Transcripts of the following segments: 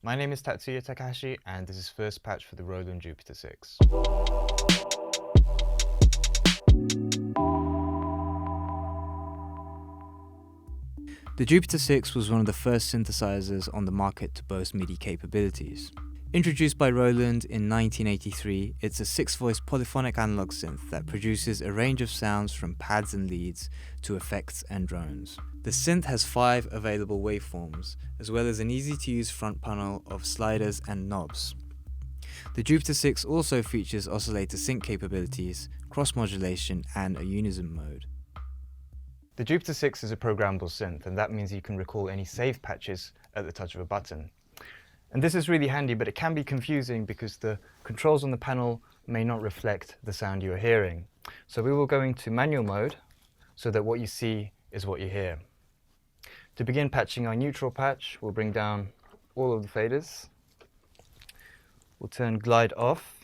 My name is Tatsuya Takahashi and this is first patch for the Roland Jupiter 6. The Jupiter 6 was one of the first synthesizers on the market to boast MIDI capabilities. Introduced by Roland in 1983, it's a 6-voice polyphonic analog synth that produces a range of sounds from pads and leads to effects and drones. The synth has 5 available waveforms, as well as an easy-to-use front panel of sliders and knobs. The Jupiter 6 also features oscillator sync capabilities, cross-modulation, and a unison mode. The Jupiter 6 is a programmable synth, and that means you can recall any save patches at the touch of a button. And this is really handy, but it can be confusing because the controls on the panel may not reflect the sound you are hearing. So we will go into manual mode so that what you see is what you hear. To begin patching our neutral patch, we'll bring down all of the faders. We'll turn glide off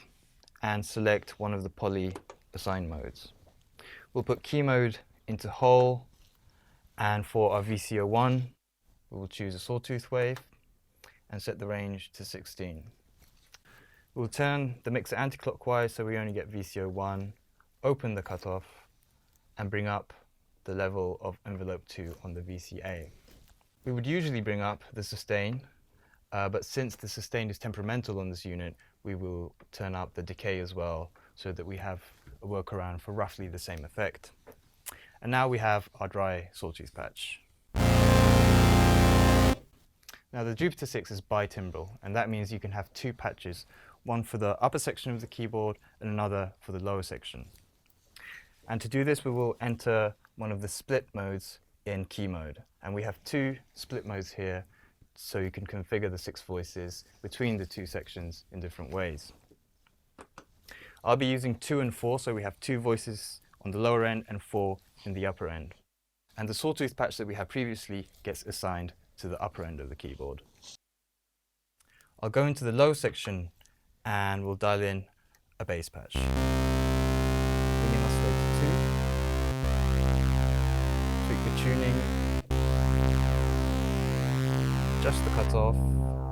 and select one of the poly assign modes. We'll put key mode into whole, and for our VCO1, we will choose a sawtooth wave and set the range to 16. We'll turn the mixer anti-clockwise so we only get VCO1, open the cutoff, and bring up the level of envelope 2 on the VCA. We would usually bring up the sustain, but since the sustain is temperamental on this unit, we will turn up the decay as well so that we have a workaround for roughly the same effect. And now we have our dry sawtooth patch. Now the Jupiter 6 is bitimbral, and that means you can have 2 patches, one for the upper section of the keyboard and another for the lower section. And to do this, we will enter one of the split modes in key mode. And we have 2 split modes here, so you can configure the 6 voices between the 2 sections in different ways. I'll be using 2 and 4, so we have 2 voices on the lower end and 4 in the upper end. And the sawtooth patch that we had previously gets assigned to the upper end of the keyboard. I'll go into the low section and we'll dial in a bass patch. Bring in oscillator 2, tweak the tuning, adjust the cutoff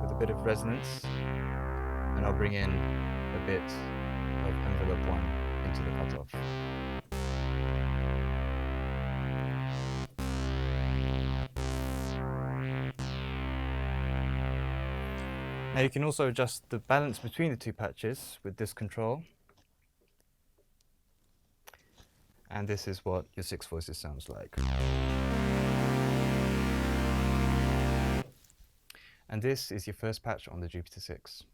with a bit of resonance, and I'll bring in a bit of envelope 1 into the cutoff. Now you can also adjust the balance between the 2 patches with this control. And this is what your 6 voices sounds like. And this is your first patch on the Jupiter 6.